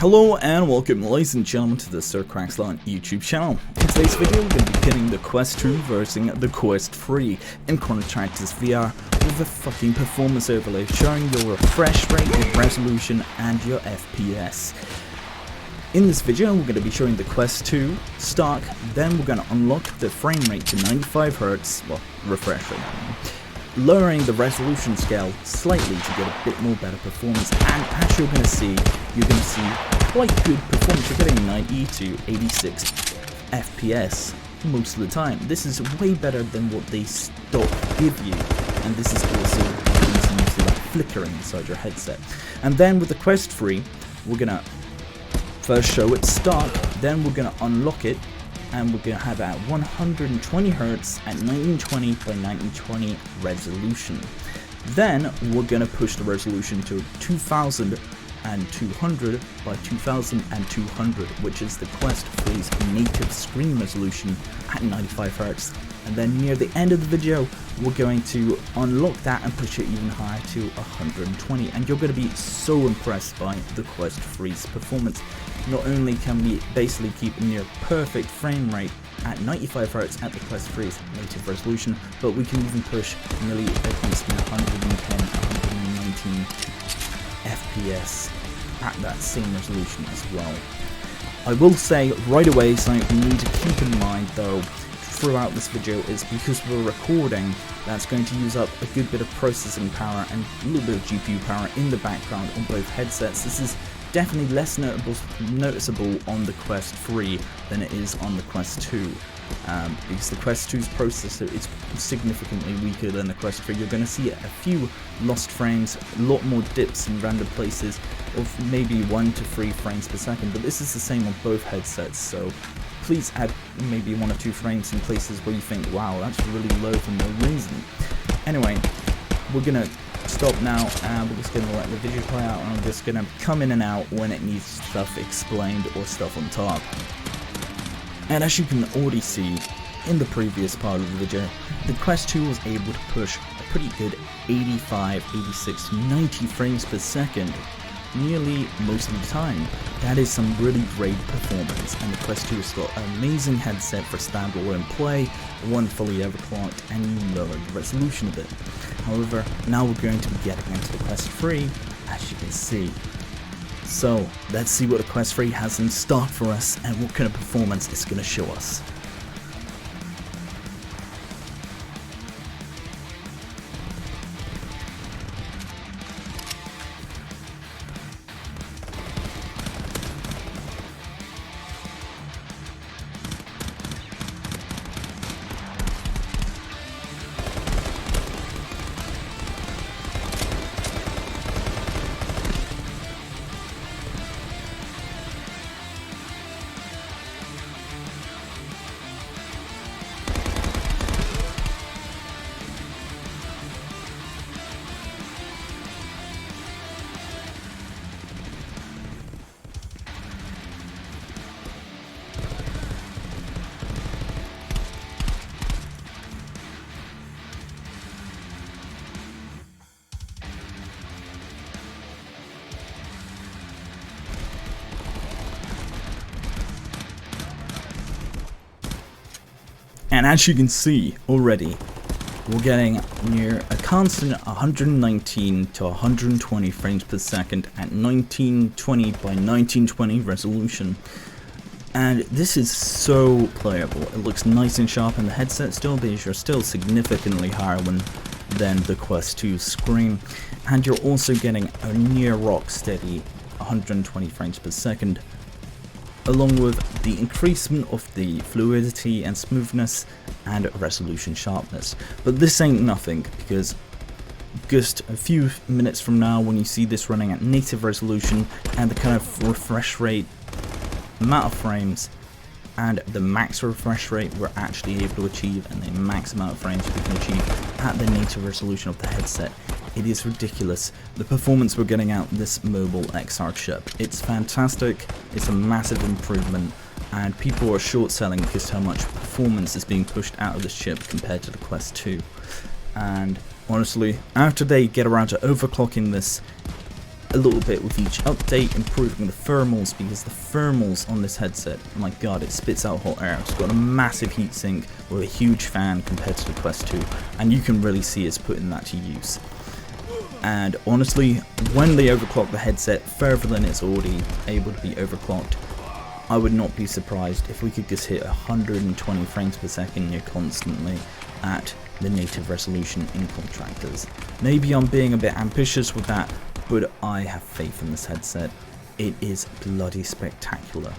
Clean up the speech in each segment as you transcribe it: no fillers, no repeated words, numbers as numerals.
Hello and welcome, ladies and gentlemen, to the Sir Crackslant YouTube channel. In today's video, we're going to be pitting the Quest 2 versus the Quest 3 in Contractors VR with a fucking performance overlay showing your refresh rate, your resolution, and your FPS. In this video, we're going to be showing the Quest 2 stock, then we're going to unlock the frame rate to 95Hz, well, refresh rate, lowering the resolution scale slightly to get a bit more better performance, and as you're going to see quite good performance. You're getting 90 to 86 FPS most of the time. This is way better than what they stock give you, and this is also reason to that flickering inside your headset. And then with the Quest 3, we're going to first show it stock, then we're going to unlock it, and we're going to have at 120Hz at 1920 by 1920 resolution. Then we're going to push the resolution to 2200 by 2200, which is the Quest 3's native screen resolution at 95Hz. And then near the end of the video, we're going to unlock that and push it even higher to 120, and you're going to be so impressed by the Quest 3's performance. Not only can we basically keep a near perfect frame rate at 95Hz at the Quest 3's native resolution, but we can even push nearly at least 110, 119 FPS at that same resolution as well. I will say right away, something you need to keep in mind though throughout this video is because we're recording, that's going to use up a good bit of processing power and a little bit of GPU power in the background on both headsets. This is definitely less noticeable on the Quest 3 than it is on the Quest 2. Because the Quest 2's processor is significantly weaker than the Quest 3. You're going to see a few lost frames, a lot more dips in random places of maybe 1 to 3 frames per second, but this is the same on both headsets, so please add maybe 1 or 2 frames in places where you think, wow, that's really low for no reason. Anyway, we're going to stop now, and we're just going to let the video play out, and I'm just going to come in and out when it needs stuff explained or stuff on top. And as you can already see in the previous part of the video, the Quest 2 was able to push a pretty good 85, 86, 90 frames per second nearly most of the time. That is some really great performance, and the Quest 2 has got an amazing headset for standalone play, one fully overclocked, and you lower the resolution a bit. However, now we're going to be getting into the Quest 3, as you can see. So, let's see what the Quest 3 has in stock for us and what kind of performance it's going to show us. And as you can see already, we're getting near a constant 119 to 120 frames per second at 1920 by 1920 resolution. And this is so playable. It looks nice and sharp in the headset still, because you're still significantly higher than the Quest 2 screen. And you're also getting a near rock steady 120 frames per second, along with the increasement of the fluidity and smoothness and resolution sharpness. But this ain't nothing, because just a few minutes from now, when you see this running at native resolution and the kind of refresh rate, amount of frames, and the max refresh rate we're actually able to achieve, and the max amount of frames we can achieve at the native resolution of the headset, it is ridiculous. The performance we're getting out this mobile XR chip, it's fantastic, it's a massive improvement, and people are short selling because how much performance is being pushed out of this chip compared to the Quest 2. And honestly, after they get around to overclocking this, a little bit with each update, improving the thermals, because the thermals on this headset, my god, it spits out hot air. It's got a massive heatsink with a huge fan compared to the Quest 2, and you can really see it's putting that to use. And honestly, when they overclock the headset further than it's already able to be overclocked, I would not be surprised if we could just hit 120 frames per second near constantly at the native resolution in Contractors. Maybe I'm being a bit ambitious with that, but I have faith in this headset. It is bloody spectacular.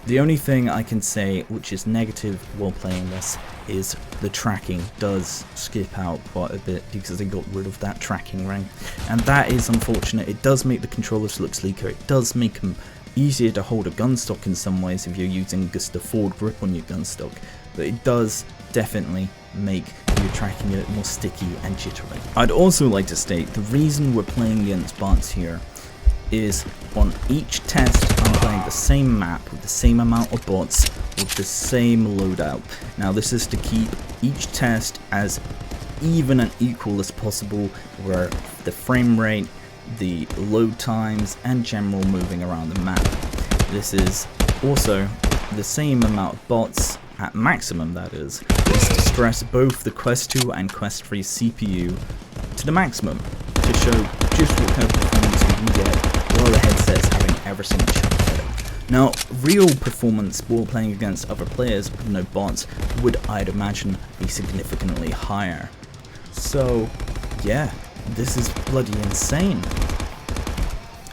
The only thing I can say which is negative while playing this is the tracking does skip out quite a bit because they got rid of that tracking ring, and that is unfortunate. It does make the controllers look sleeker, it does make them easier to hold a gun stock in some ways if you're using just a forward grip on your gun stock, but it does definitely make your tracking a bit more sticky and jittery. I'd also like to state the reason we're playing against bots here is on each test I'm playing the same map with the same amount of bots with the same loadout. Now this is to keep each test as even and equal as possible, where the frame rate, the load times and general moving around the map. This is also the same amount of bots at maximum, that is to stress both the Quest 2 and Quest 3 CPU to the maximum to show just what kind of performance we can get while the headset's having everything chucked at it. Now, real performance while playing against other players with no bots would, I'd imagine, be significantly higher. So, yeah, this is bloody insane.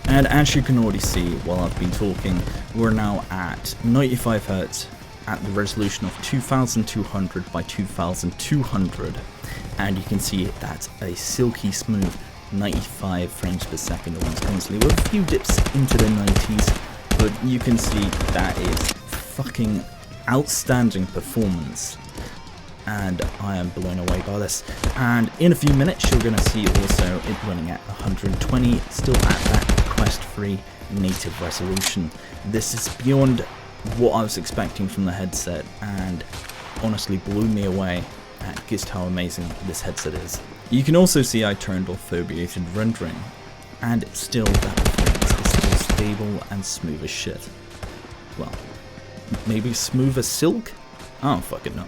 And as you can already see while I've been talking, we're now at 95 Hz at the resolution of 2200 by 2200, and you can see that's a silky smooth 95 frames per second almost constantly, with a few dips into the 90s, but you can see that is fucking outstanding performance, and I am blown away by this. And in a few minutes you're going to see also it running at 120, still at that Quest 3 native resolution. This is beyond what I was expecting from the headset, and honestly blew me away at just how amazing this headset is. You can also see I turned off foveated rendering, and still that performance is still stable and smooth as shit. Well, maybe smooth as silk? I don't fucking know.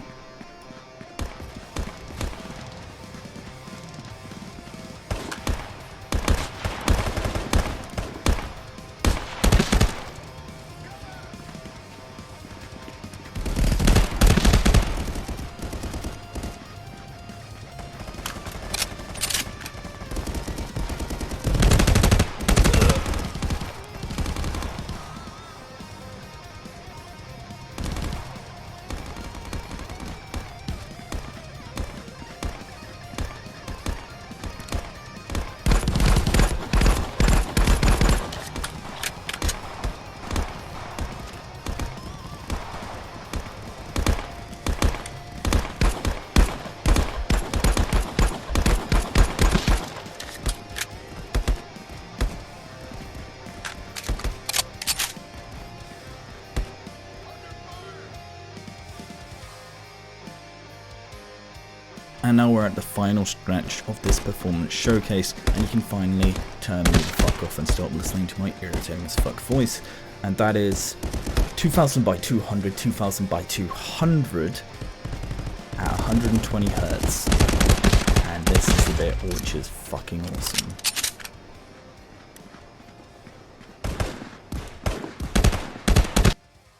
And now we're at the final stretch of this performance showcase, and you can finally turn me the fuck off and stop listening to my irritating as fuck voice. And that is 2000 by 200, 2000 by 200 at 120 Hz. And this is the bit which is fucking awesome.